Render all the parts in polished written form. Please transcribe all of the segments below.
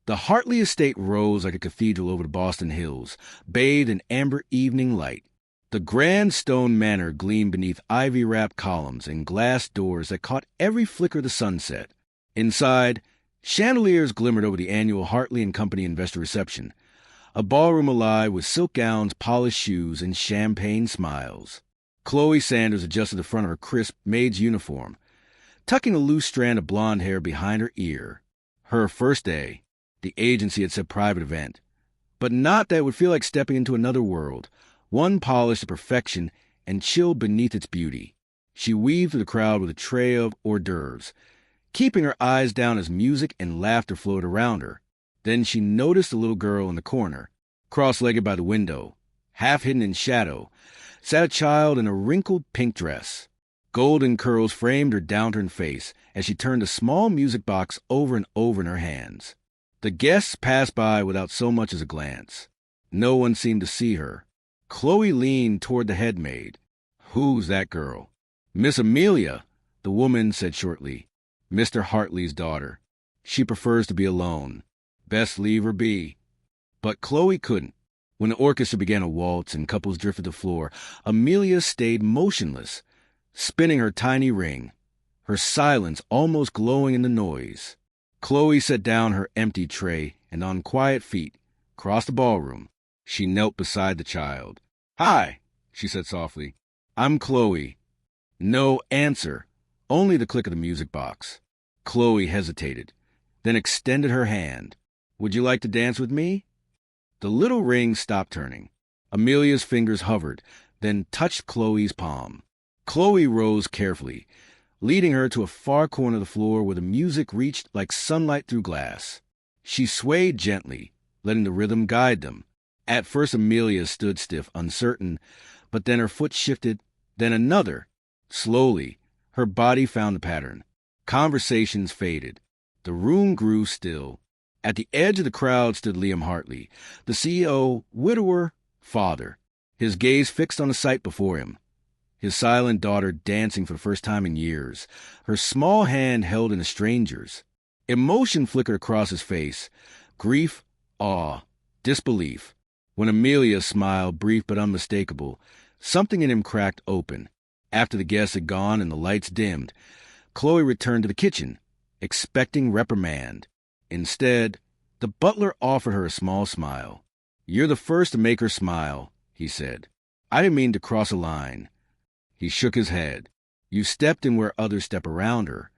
The Hartley estate rose like a cathedral over the Boston hills, bathed in amber evening light. The grand stone manor gleamed beneath ivy-wrapped columns and glass doors that caught every flicker of the sunset. Inside, chandeliers glimmered over the annual Hartley and Company investor reception, a ballroom alive with silk gowns, polished shoes, and champagne smiles. Chloe Sanders adjusted the front of her crisp Maid's uniform, tucking a loose strand of blonde hair behind her ear. Her first day, the agency had said private event, but not that it would feel like stepping into another world, one polished to perfection and chilled beneath its beauty. She weaved through the crowd with a tray of hors d'oeuvres, keeping her eyes down as music and laughter flowed around her. Then she noticed the little girl in the corner. Cross-legged by the window, half hidden in shadow, sat a child in a wrinkled pink dress. Golden curls framed her downturned face as she turned a small music box over and over in her hands. The guests passed by without so much as a glance. No one seemed to see her. Chloe leaned toward the head maid. "Who's that girl?" "Miss Amelia," the woman said shortly. "Mr. Hartley's daughter. She prefers to be alone. Best leave her be." But Chloe couldn't. When the orchestra began a waltz and couples drifted to the floor, Amelia stayed motionless, spinning her tiny ring, her silence almost glowing in the noise. Chloe set down her empty tray and on quiet feet crossed the ballroom. She knelt beside the child. "Hi," she said softly. "I'm Chloe." No answer, only the click of the music box. Chloe hesitated, then extended her hand. "Would you like to dance with me?" The little ring stopped turning. Amelia's fingers hovered, then touched Chloe's palm. Chloe rose carefully, leading her to a far corner of the floor where the music reached like sunlight through glass. She swayed gently, letting the rhythm guide them. At first Amelia stood stiff, uncertain, but then her foot shifted, then another. Slowly, her body found the pattern. Conversations faded. The room grew still. At the edge of the crowd stood Liam Hartley, the CEO, widower, father, his gaze fixed on the sight before him. His silent daughter dancing for the first time in years, her small hand held in a stranger's. Emotion flickered across his face, grief, awe, disbelief. When Amelia smiled, brief but unmistakable, something in him cracked open. After the guests had gone and the lights dimmed, Chloe returned to the kitchen, expecting reprimand. Instead, the butler offered her a small smile. "You're the first to make her smile," he said. "I didn't mean to cross a line." He shook his head. "You stepped in where others step around her."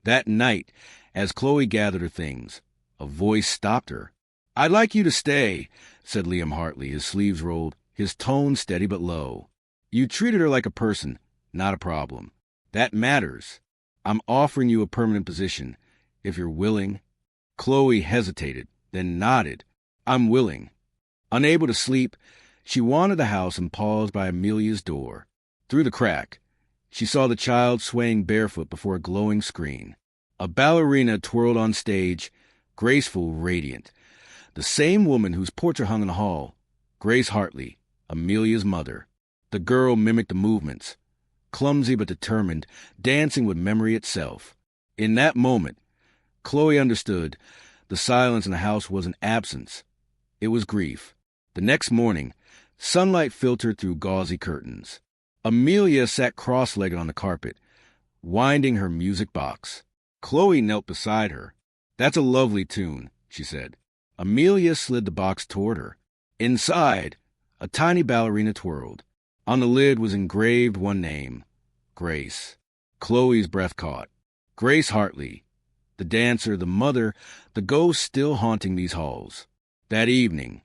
That night, as Chloe gathered her things, a voice stopped her. "I'd like you to stay," said Liam Hartley, his sleeves rolled, his tone steady but low. "You treated her like a person, not a problem. That matters. I'm offering you a permanent position, if you're willing." Chloe hesitated, then nodded. "I'm willing." Unable to sleep, she wandered the house and paused by Amelia's door. Through the crack, she saw the child swaying barefoot before a glowing screen. A ballerina twirled on stage, graceful, radiant. The same woman whose portrait hung in the hall, Grace Hartley, Amelia's mother. The girl mimicked the movements, clumsy but determined, dancing with memory itself. In that moment, Chloe understood the silence in the house wasn't absence. It was grief. The next morning, sunlight filtered through gauzy curtains. Amelia sat cross-legged on the carpet, winding her music box. Chloe knelt beside her. "That's a lovely tune," she said. Amelia slid the box toward her. Inside, a tiny ballerina twirled. On the lid was engraved one name, Grace. Chloe's breath caught. Grace Hartley, the dancer, the mother, the ghost still haunting these halls. That evening,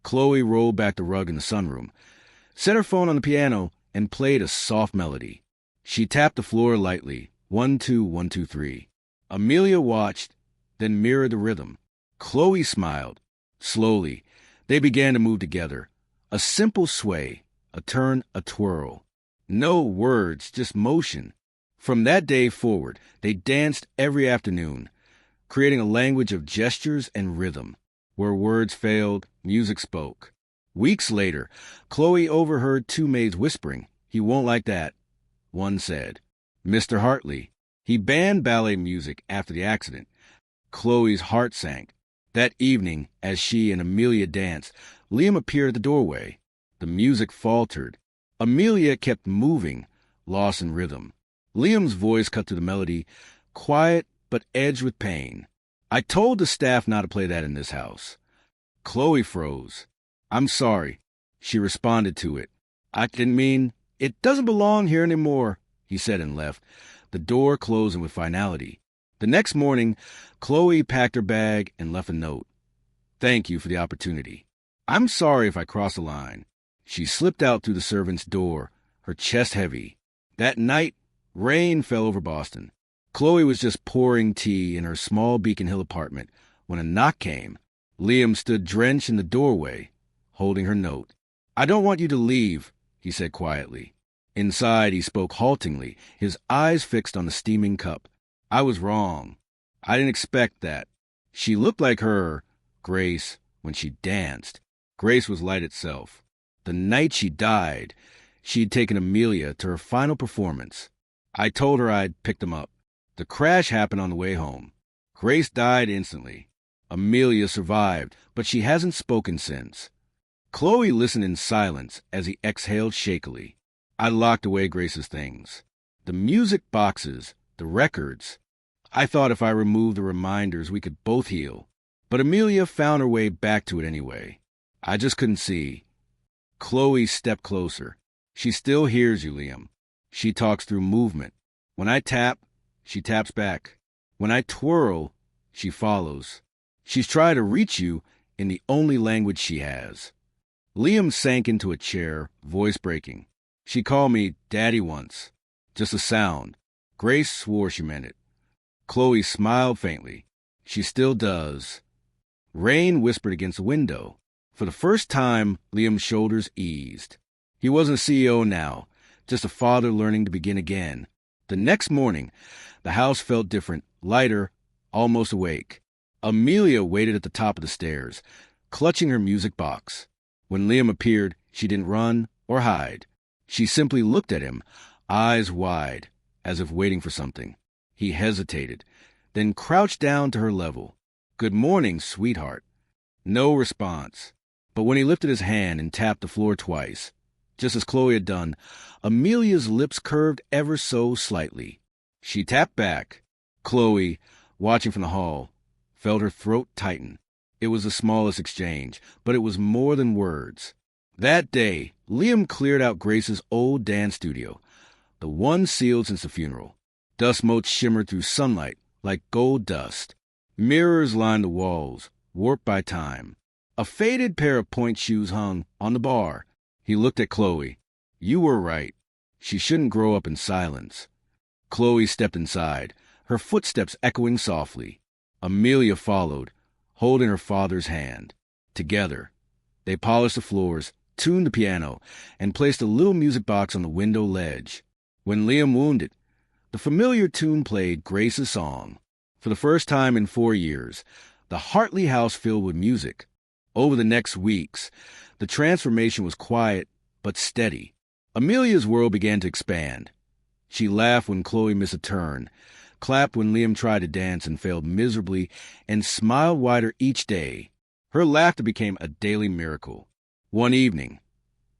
Chloe rolled back the rug in the sunroom, set her phone on the piano, and played a soft melody. She tapped the floor lightly, 1, 2, 1, 2, 3. Amelia watched, then mirrored the rhythm. Chloe smiled. Slowly, they began to move together. A simple sway, a turn, a twirl. No words, just motion. From that day forward, they danced every afternoon, creating a language of gestures and rhythm. Where words failed, music spoke. Weeks later, Chloe overheard two maids whispering, "He won't like that." One said, "Mr. Hartley, he banned ballet music after the accident." Chloe's heart sank. That evening, as she and Amelia danced, Liam appeared at the doorway. The music faltered. Amelia kept moving, lost in rhythm. Liam's voice cut through the melody, quiet but edged with pain. "I told the staff not to play that in this house." Chloe froze. "I'm sorry." She responded to it. "I didn't mean, it doesn't belong here anymore," he said and left, the door closing with finality. The next morning, Chloe packed her bag and left a note. "Thank you for the opportunity. I'm sorry if I crossed the line." She slipped out through the servant's door, her chest heavy. That night, rain fell over Boston. Chloe was just pouring tea in her small Beacon Hill apartment when a knock came. Liam stood drenched in the doorway, holding her note. "I don't want you to leave," he said quietly. Inside, he spoke haltingly, his eyes fixed on the steaming cup. "I was wrong. I didn't expect that." She looked like her, Grace, when she danced. Grace was light itself. The night she died, she'd taken Amelia to her final performance. I told her I'd picked them up. The crash happened on the way home. Grace died instantly. Amelia survived, but she hasn't spoken since. Chloe listened in silence as he exhaled shakily. I locked away Grace's things. The music boxes, the records. I thought if I removed the reminders, we could both heal. But Amelia found her way back to it anyway. I just couldn't see. Chloe stepped closer. "She still hears you, Liam. She talks through movement. When I tap, she taps back. When I twirl, she follows. She's trying to reach you in the only language she has." Liam sank into a chair, voice breaking. "She called me Daddy once. Just a sound. Grace swore she meant it." Chloe smiled faintly. "She still does." Rain whispered against the window. For the first time, Liam's shoulders eased. He wasn't a CEO now, just a father learning to begin again. The next morning, the house felt different, lighter, almost awake. Amelia waited at the top of the stairs, clutching her music box. When Liam appeared, she didn't run or hide. She simply looked at him, eyes wide, as if waiting for something. He hesitated, then crouched down to her level. "Good morning, sweetheart." No response. But when he lifted his hand and tapped the floor twice, just as Chloe had done, Amelia's lips curved ever so slightly. She tapped back. Chloe, watching from the hall, felt her throat tighten. It was the smallest exchange, but it was more than words. That day, Liam cleared out Grace's old dance studio, the one sealed since the funeral. Dust motes shimmered through sunlight like gold dust. Mirrors lined the walls, warped by time. A faded pair of point shoes hung on the bar. He looked at Chloe. "You were right. She shouldn't grow up in silence." Chloe stepped inside, her footsteps echoing softly. Amelia followed, holding her father's hand. Together, they polished the floors, tuned the piano, and placed a little music box on the window ledge. When Liam wound it, the familiar tune played Grace's song. For the first time in 4 years, the Hartley house filled with music. Over the next weeks, the transformation was quiet but steady. Amelia's world began to expand. She laughed when Chloe missed a turn, clapped when Liam tried to dance and failed miserably, and smiled wider each day. Her laughter became a daily miracle. One evening,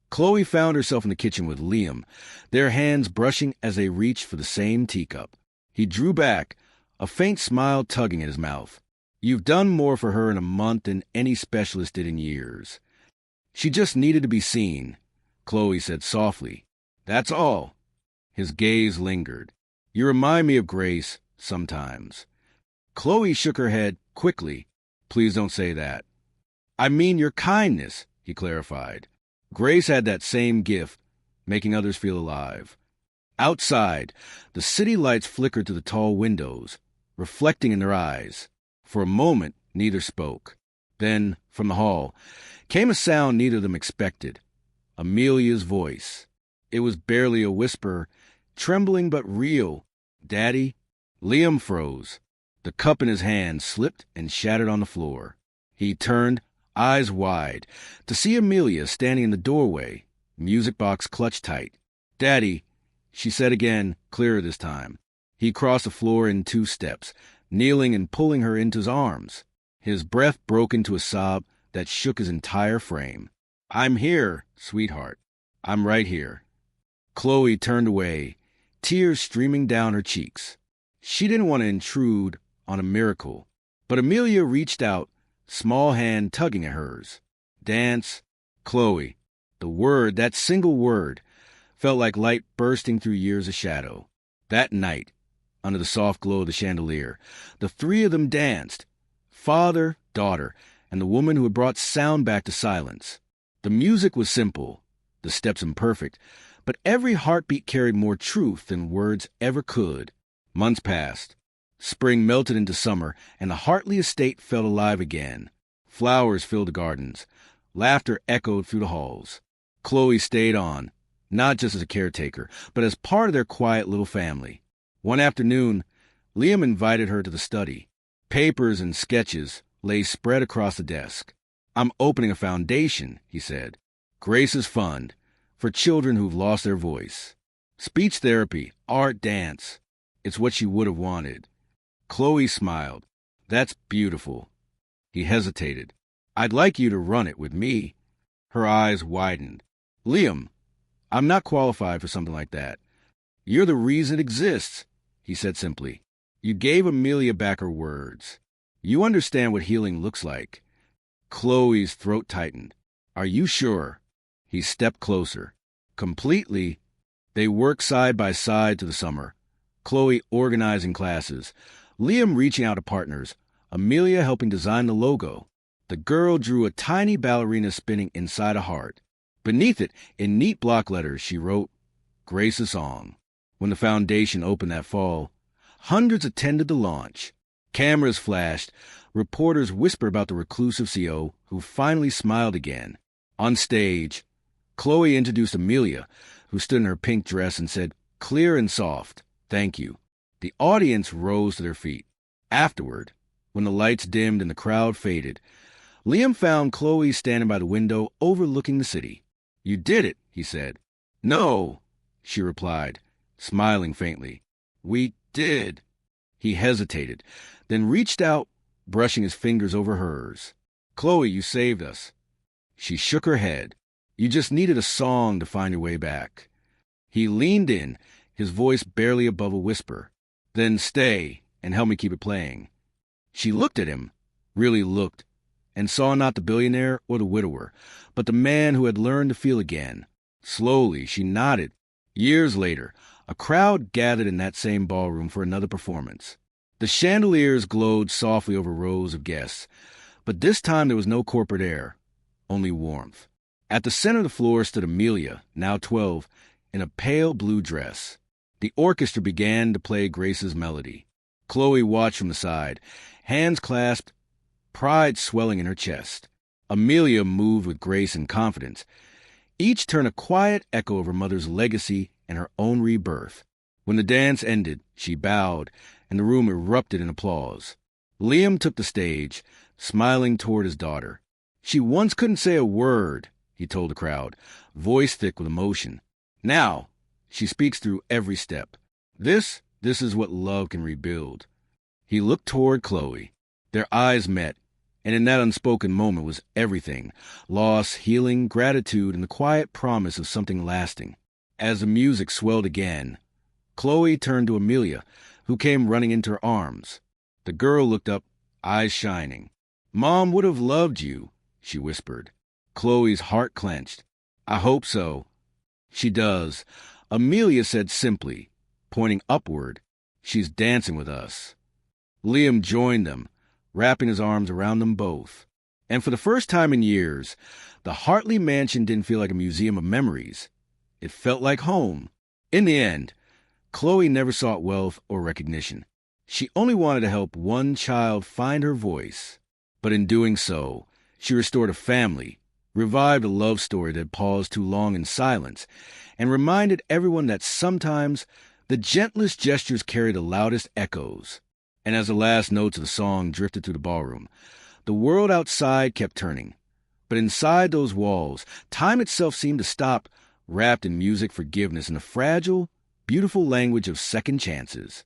Chloe found herself in the kitchen with Liam, their hands brushing as they reached for the same teacup. He drew back, a faint smile tugging at his mouth. "You've done more for her in a month than any specialist did in years. She just needed to be seen," Chloe said softly. "That's all." His gaze lingered. "You remind me of Grace, sometimes." Chloe shook her head quickly. "Please don't say that." "I mean your kindness," he clarified. Grace had that same gift, making others feel alive. Outside, the city lights flickered through the tall windows, reflecting in their eyes. For a moment, neither spoke. Then, from the hall, came a sound neither of them expected. Amelia's voice. It was barely a whisper, trembling but real. "Daddy?" Liam froze. The cup in his hand slipped and shattered on the floor. He turned, eyes wide, to see Amelia standing in the doorway, music box clutched tight. "Daddy," she said again, clearer this time. He crossed the floor in 2 steps, kneeling and pulling her into his arms. His breath broke into a sob that shook his entire frame. "I'm here, sweetheart. I'm right here." Chloe turned away, tears streaming down her cheeks. She didn't want to intrude on a miracle, but Amelia reached out, small hand tugging at hers. Dance, Chloe. The word, that single word, felt like light bursting through years of shadow. That night, under the soft glow of the chandelier, the three of them danced. Father, daughter, and the woman who had brought sound back to silence. The music was simple, the steps imperfect, but every heartbeat carried more truth than words ever could. Months passed. Spring melted into summer, and the Hartley estate felt alive again. Flowers filled the gardens. Laughter echoed through the halls. Chloe stayed on, not just as a caretaker, but as part of their quiet little family. One afternoon, Liam invited her to the study. Papers and sketches lay spread across the desk. "I'm opening a foundation," he said. "Grace's Fund, for children who've lost their voice. Speech therapy, art, dance. It's what she would have wanted." Chloe smiled. "That's beautiful." He hesitated. "I'd like you to run it with me." Her eyes widened. "Liam, I'm not qualified for something like that. You're the reason it exists," he said simply. "You gave Amelia back her words. You understand what healing looks like." Chloe's throat tightened. "Are you sure?" He stepped closer. "Completely." They worked side by side through the summer. Chloe organizing classes, Liam reaching out to partners, Amelia helping design the logo. The girl drew a tiny ballerina spinning inside a heart. Beneath it, in neat block letters, she wrote, "Grace's Song." When the foundation opened that fall, hundreds attended the launch. Cameras flashed. Reporters whispered about the reclusive CO who finally smiled again. On stage, Chloe introduced Amelia, who stood in her pink dress and said, clear and soft, "Thank you." The audience rose to their feet. Afterward, when the lights dimmed and the crowd faded, Liam found Chloe standing by the window overlooking the city. "You did it," he said. "No," she replied, smiling faintly. "We did." He hesitated, then reached out, brushing his fingers over hers. "Chloe, you saved us." She shook her head. "You just needed a song to find your way back." He leaned in, his voice barely above a whisper. "Then stay and help me keep it playing." She looked at him, really looked, and saw not the billionaire or the widower, but the man who had learned to feel again. Slowly, she nodded. Years later, a crowd gathered in that same ballroom for another performance. The chandeliers glowed softly over rows of guests, but this time there was no corporate air, only warmth. At the center of the floor stood Amelia, now 12, in a pale blue dress. The orchestra began to play Grace's melody. Chloe watched from the side, hands clasped, pride swelling in her chest. Amelia moved with grace and confidence. Each turned a quiet echo of her mother's legacy and her own rebirth. When the dance ended, she bowed, and the room erupted in applause. Liam took the stage, smiling toward his daughter. "She once couldn't say a word," he told the crowd, voice thick with emotion. "Now, she speaks through every step. This is what love can rebuild." He looked toward Chloe. Their eyes met, and in that unspoken moment was everything: loss, healing, gratitude, and the quiet promise of something lasting. As the music swelled again, Chloe turned to Amelia, who came running into her arms. The girl looked up, eyes shining. "Mom would have loved you," she whispered. Chloe's heart clenched. "I hope so." "She does," Amelia said simply, pointing upward. "She's dancing with us." Liam joined them, wrapping his arms around them both. And for the first time in years, the Hartley mansion didn't feel like a museum of memories. It felt like home. In the end, Chloe never sought wealth or recognition. She only wanted to help one child find her voice. But in doing so, she restored a family, revived a love story that paused too long in silence, and reminded everyone that sometimes the gentlest gestures carry the loudest echoes. And as the last notes of the song drifted through the ballroom, the world outside kept turning. But inside those walls, time itself seemed to stop, wrapped in music, forgiveness, and the fragile, beautiful language of second chances.